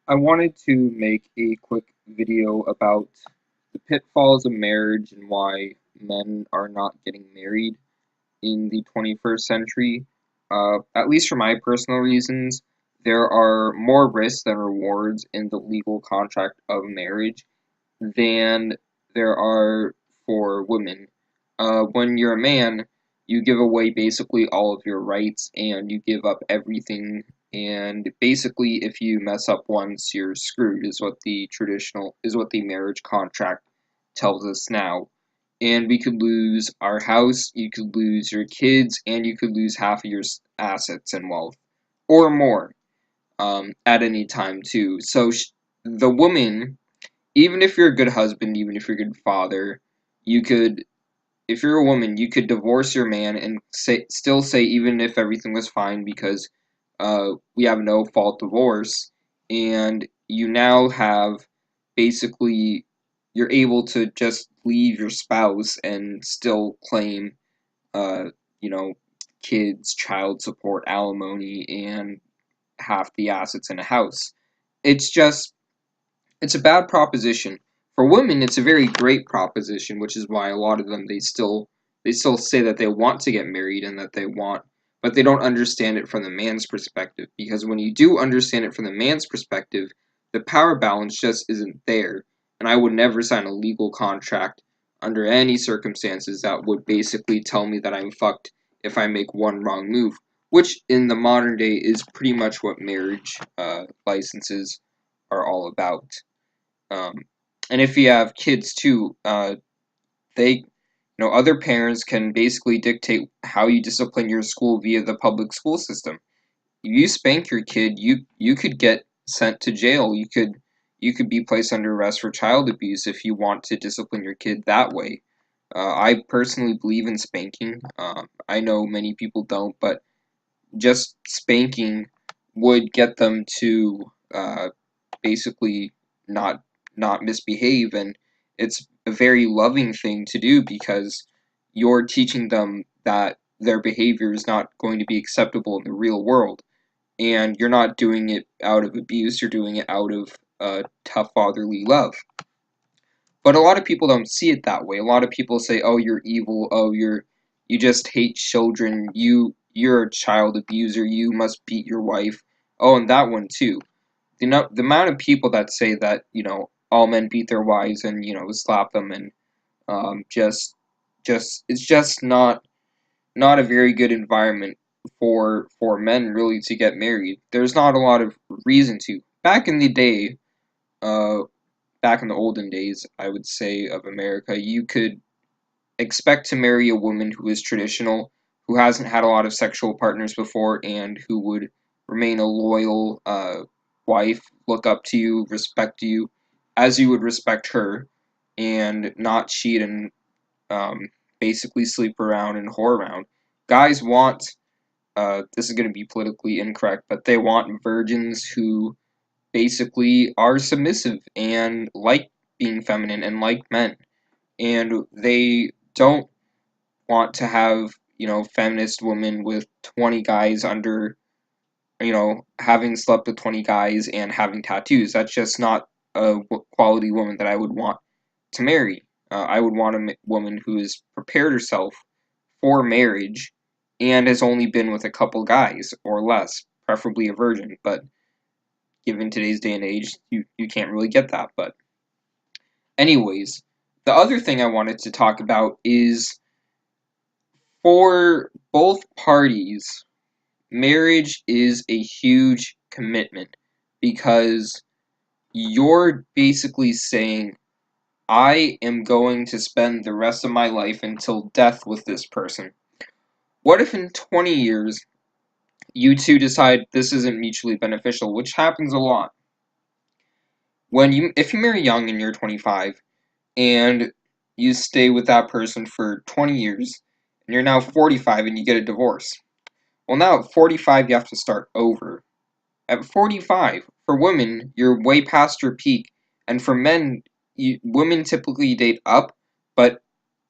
I wanted to make a quick video about the pitfalls of marriage and why men are not getting married in the 21st century. At least for my personal reasons, there are more risks than rewards in the legal contract of marriage than there are for women. When you're a man, you give away basically all of your rights and you give up everything. And basically, if you mess up once, you're screwed, is what the marriage contract tells us now. And we could lose our house, you could lose your kids, and you could lose half of your assets and wealth, or more, at any time, too. So, the woman, even if you're a good husband, even if you're a good father, you could, if you're a woman, you could divorce your man and still say even if everything was fine because we have no fault divorce, and you now have basically you're able to just leave your spouse and still claim uh, you know kids, child support, alimony, and half the assets in a house. It's just it's a bad proposition. For women, it's a very great proposition, which is why a lot of them they still say that they want to get married and that they want, but they don't understand it from the man's perspective. Because when you do understand it from the man's perspective, the power balance just isn't there. And I would never sign a legal contract under any circumstances that would basically tell me that I'm fucked if I make one wrong move, which in the modern day is pretty much what marriage licenses are all about. Um, and if you have kids too, other parents can basically dictate how you discipline your school via the public school system. If you spank your kid, you could get sent to jail. You could be placed under arrest for child abuse if you want to discipline your kid that way. I personally believe in spanking. I know many people don't, but just spanking would get them to basically not not misbehave, and it's a very loving thing to do because you're teaching them that their behavior is not going to be acceptable in the real world, and you're not doing it out of abuse, you're doing it out of tough fatherly love. But a lot of people don't see it that way. A lot of people say, oh, you're evil, oh, you just hate children, you're a child abuser, you must beat your wife. Oh, and that one too. The amount of people that say that all men beat their wives and slap them, and just it's just not a very good environment for men really to get married. There's not a lot of reason to. Uh, back in the olden days, I would say, of America, you could expect to marry a woman who is traditional, who hasn't had a lot of sexual partners before, and who would remain a loyal wife, look up to you, respect you, as you would respect her, and not cheat and um, basically sleep around and whore around. Guys want, this is going to be politically incorrect, but they want virgins who basically are submissive and like being feminine and like men. And they don't want to have, feminist women with 20 guys under, having slept with 20 guys and having tattoos. That's just not a quality woman that I would want to marry. I would want a woman who has prepared herself for marriage and has only been with a couple guys or less, preferably a virgin. But given today's day and age, you can't really get that. But, anyways, the other thing I wanted to talk about is for both parties, marriage is a huge commitment because you're basically saying, I am going to spend the rest of my life until death with this person. What if in 20 years you two decide this isn't mutually beneficial, which happens a lot? If you marry young and you're 25 and you stay with that person for 20 years and you're now 45 and you get a divorce. Well, now at 45 you have to start over. At 45, for women, you're way past your peak, and for men, women typically date up, but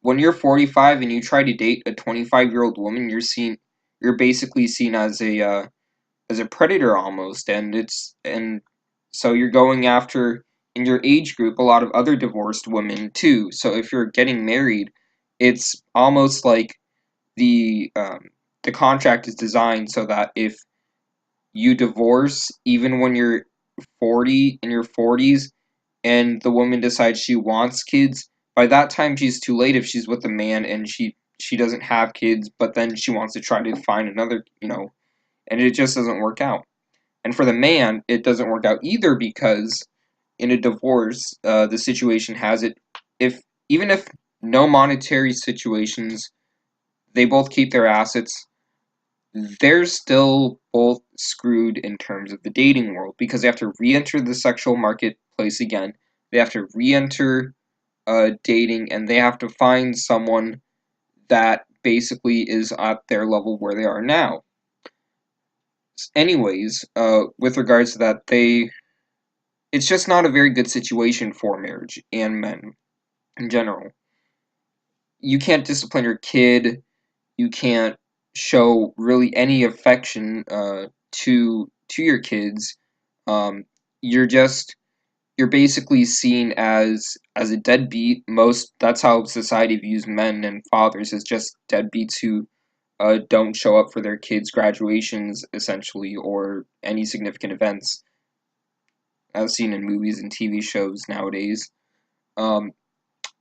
when you're 45 and you try to date a 25-year-old woman, you're basically seen as a predator almost, and So you're going after, in your age group, a lot of other divorced women too. So if you're getting married, it's almost like the contract is designed so that if you divorce, even when you're 40, in your 40s, and the woman decides she wants kids, by that time she's too late if she's with a man and she doesn't have kids, but then she wants to try to find another, and it just doesn't work out. And for the man, it doesn't work out either because in a divorce, the situation has it, if even if no monetary situations, they both keep their assets, they're still both screwed in terms of the dating world because they have to re-enter the sexual marketplace again. They have to re-enter dating, and they have to find someone that basically is at their level where they are now. Anyways, with regards to that, it's just not a very good situation for marriage and men in general. You can't discipline your kid. You can't show really any affection to your kids. Um, you're just you're basically seen as a deadbeat. Most That's how society views men and fathers, as just deadbeats who don't show up for their kids' graduations, essentially, or any significant events, as seen in movies and TV shows nowadays. Um,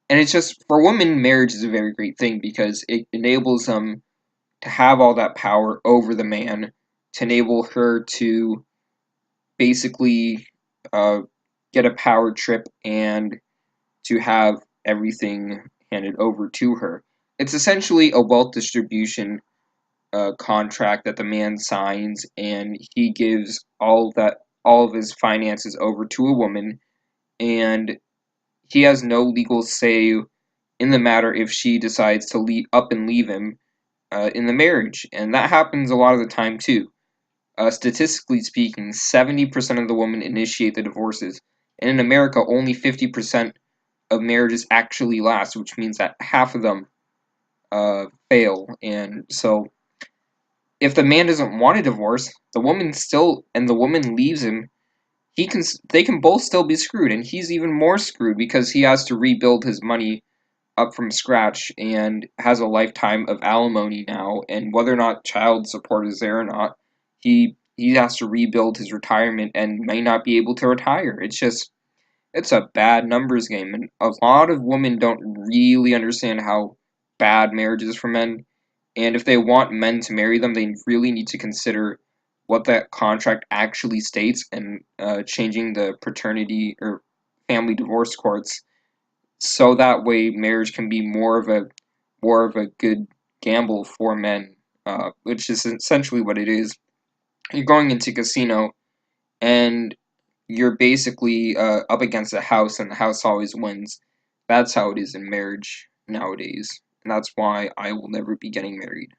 and it's just, for women, marriage is a very great thing because it enables them to have all that power over the man, to enable her to basically uh, get a power trip and to have everything handed over to her. It's essentially a wealth distribution contract that the man signs, and he gives all of his finances over to a woman, and he has no legal say in the matter if she decides to up and leave him in the marriage, and that happens a lot of the time too. Statistically speaking, 70% of the women initiate the divorces, and in America, only 50% of marriages actually last, which means that half of them fail. And so, if the man doesn't want a divorce, the woman leaves him, they can both still be screwed, and he's even more screwed because he has to rebuild his money up from scratch and has a lifetime of alimony now, and whether or not child support is there or not, he has to rebuild his retirement and may not be able to retire. It's a bad numbers game, and a lot of women don't really understand how bad marriage is for men. And if they want men to marry them, they really need to consider what that contract actually states, and changing the paternity or family divorce courts so that way marriage can be more of a good gamble for men, which is essentially what it is. You're going into casino, and you're basically up against a house, and the house always wins. That's how it is in marriage nowadays, and that's why I will never be getting married.